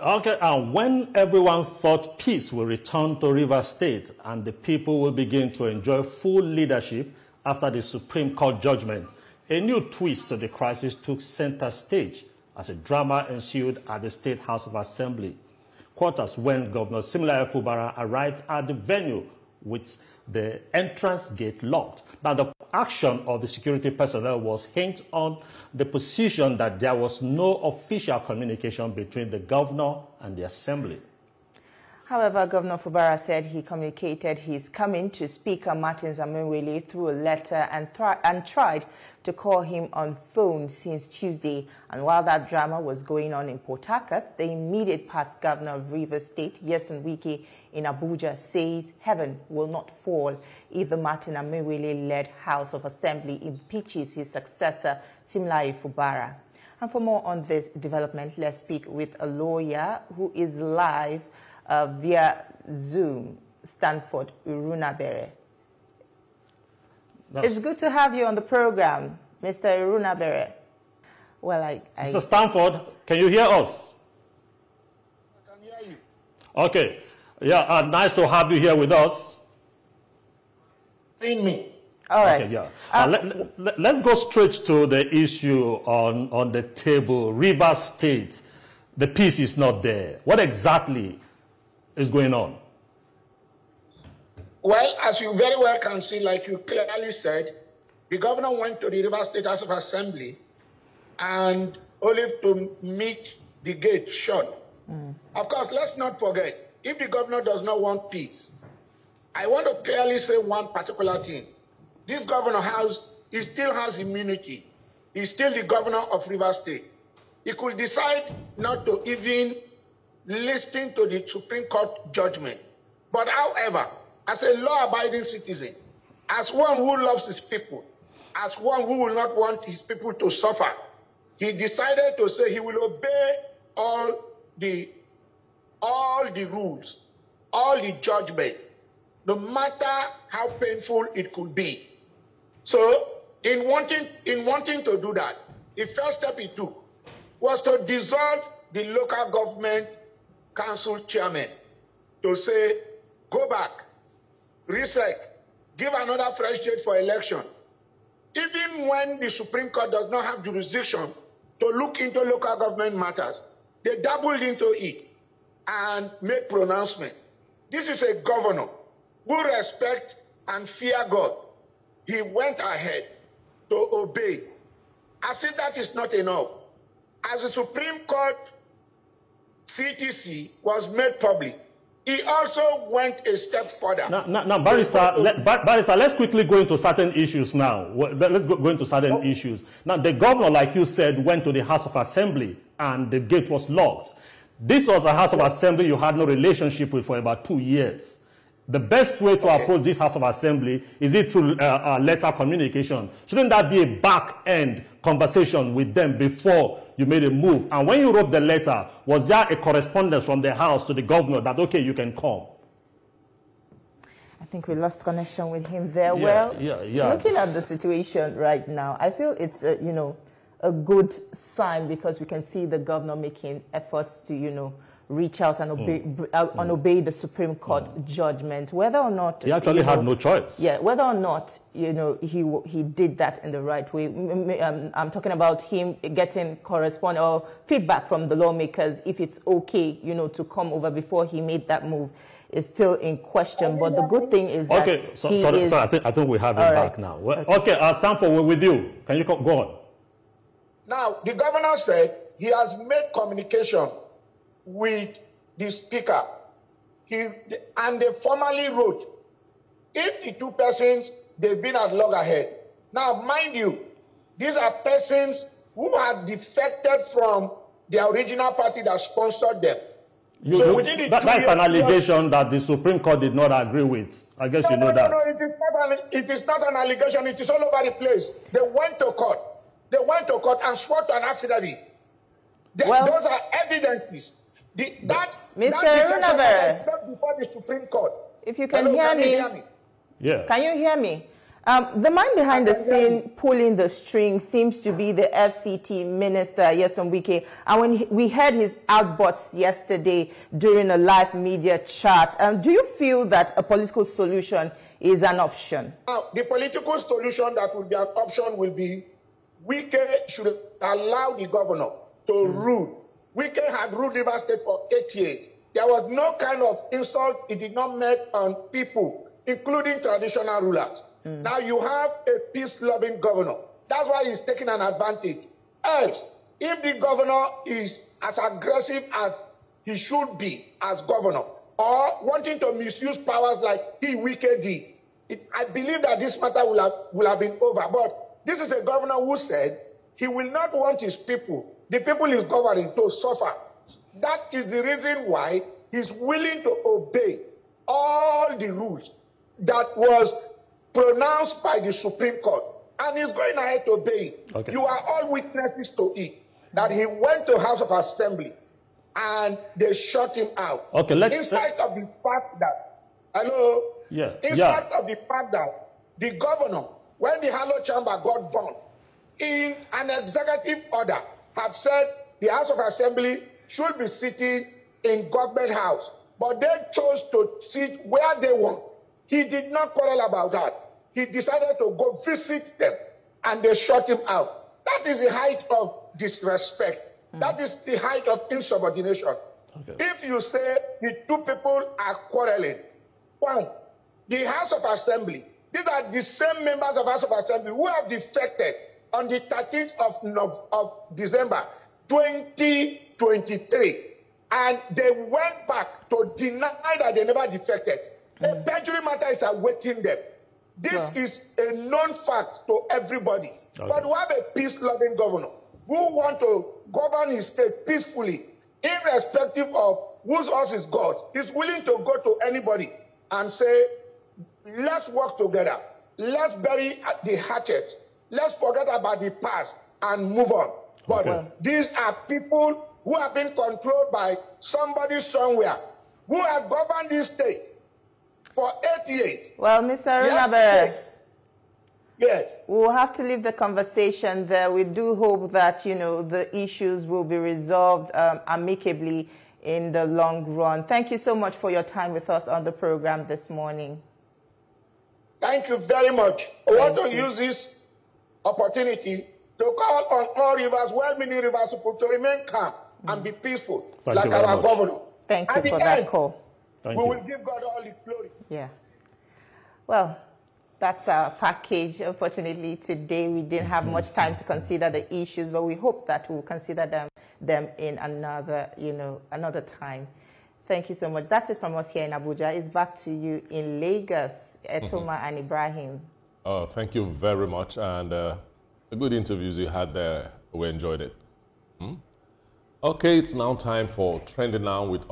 Okay, and when everyone thought peace will return to Rivers State and the people will begin to enjoy full leadership after the Supreme Court judgment, a new twist to the crisis took center stage as a drama ensued at the State House of Assembly quarters when Governor Fubara arrived at the venue with the entrance gate locked. Now, the action of the security personnel was hinged on the position that there was no official communication between the governor and the assembly. However, Governor Fubara said he communicated his coming to Speaker Martins Amenwele through a letter and tried to call him on phone since Tuesday. And while that drama was going on in Port Harcourt, the immediate past governor of Rivers State, Yeson Wike, in Abuja, says heaven will not fall if the Martin Amenwele-led House of Assembly impeaches his successor, Simlai Fubara. And for more on this development, let's speak with a lawyer who is live via Zoom, Stanford Irunabere. It's good to have you on the program, Mr. Irunabere. Well, Mr. Stanford, can you hear us? I can hear you. Okay. Yeah, nice to have you here with us. In me. All right. Okay, yeah. Let's go straight to the issue on the table. Rivers State, the peace is not there. What exactly is going on? Well, as you very well can see, like you clearly said, the governor went to the Rivers State House of Assembly and only to meet the gate shut. Of course, let's not forget, if the governor does not want peace, I want to clearly say one particular thing. This governor he still has immunity. He's still the governor of Rivers State. He could decide not to even listen to the Supreme Court judgment. But however, as a law-abiding citizen, as one who loves his people, as one who will not want his people to suffer, he decided to say he will obey all the rules, all the judgment, no matter how painful it could be. So, in wanting to do that, the first step he took was to dissolve the local government council chairman, to say, go back, reset, give another fresh date for election. Even when the Supreme Court does not have jurisdiction to look into local government matters, they dabbled into it and made pronouncement. This is a governor who respects and fear God. He went ahead to obey. As if that is not enough, as the Supreme Court CTC was made public, he also went a step further. Now, Barrister, let's quickly go into certain issues now. Let's go into certain issues. Now, the governor, like you said, went to the House of Assembly and the gate was locked. This was a House of Assembly you had no relationship with for about 2 years. The best way to approach this House of Assembly is it through letter communication. Shouldn't that be a back-end conversation with them before you made a move? And when you wrote the letter, was there a correspondence from the House to the governor that, okay, you can come? I think we lost connection with him there. Yeah. Looking at the situation right now, I feel it's a good sign because we can see the governor making efforts to, reach out and obey the Supreme Court judgment, whether or not he actually had no choice. Yeah, whether or not he did that in the right way. I'm talking about him getting correspondence or feedback from the lawmakers if it's okay, to come over before he made that move is still in question. But the good thing is that sorry, I think we have him back now. Well, okay, Stanford, we're with you. Can you go on? Now, the governor said he has made communication with the speaker, and they formally wrote, if the two persons, they've been at loggerhead. Now, mind you, these are persons who had defected from the original party that sponsored them. That's an allegation that the Supreme Court did not agree with. I guess you know that. No, it is not an allegation. It is all over the place. They went to court. They went to court and swore to an affidavit. Those are evidences. Mr. Irunabere, before the Supreme Court. If you can hear me. Yeah. Can you hear me? The man behind the scene pulling the string seems to be the FCT minister, Nyesom Wike. And when we heard his outbursts yesterday during a live media chat, do you feel that a political solution is an option? The political solution that will be an option will be Wike should allow the governor to rule. Wike had ruled River State for 8 years. There was no kind of insult he did not make on people, including traditional rulers. Now you have a peace-loving governor. That's why he's taking an advantage. Else, if the governor is as aggressive as he should be as governor, or wanting to misuse powers like Wike did, I believe that this matter will have been over. But this is a governor who said he will not want his people, the people he's governing, to suffer. That is the reason why he's willing to obey all the rules that was pronounced by the Supreme Court, and he's going ahead to obey it. Okay. You are all witnesses to it, that he went to House of Assembly and they shut him out. Okay, in spite of the fact that, in spite of the fact that the governor, when the Harlow Chamber got burned, in an executive order, had said the House of Assembly should be sitting in government house, but they chose to sit where they want. He did not quarrel about that. He decided to go visit them, and they shut him out. That is the height of disrespect. That is the height of insubordination. Okay. If you say the two people are quarreling, one, the House of Assembly, these are the same members of House of Assembly who have defected on the 13th of December 2023, and they went back to deny that they never defected. A perjury matter is awaiting them. This is a known fact to everybody. Okay. But we have a peace-loving governor who wants to govern his state peacefully, irrespective of whose horse is God. He's willing to go to anybody and say, let's work together. Let's bury the hatchet. Let's forget about the past and move on. But these are people who have been controlled by somebody somewhere who have governed this state for 8 years. Well, Mr. Arunabe, yes, we'll have to leave the conversation there. We do hope that, the issues will be resolved amicably in the long run. Thank you so much for your time with us on the program this morning. Thank you very much. I want to use this opportunity to call on all rivers, well-meaning rivers, people to remain calm and be peaceful, like our governor. Thank you for that call. We will give God all the glory. Yeah. Well, that's our package. Unfortunately, today we didn't have much time to consider the issues, but we hope that we'll consider them in another time. Thank you so much. That's it from us here in Abuja. It's back to you in Lagos, Etoma and Ibrahim. Thank you very much. And the good interviews you had there, we enjoyed it. Okay, it's now time for Trending Now with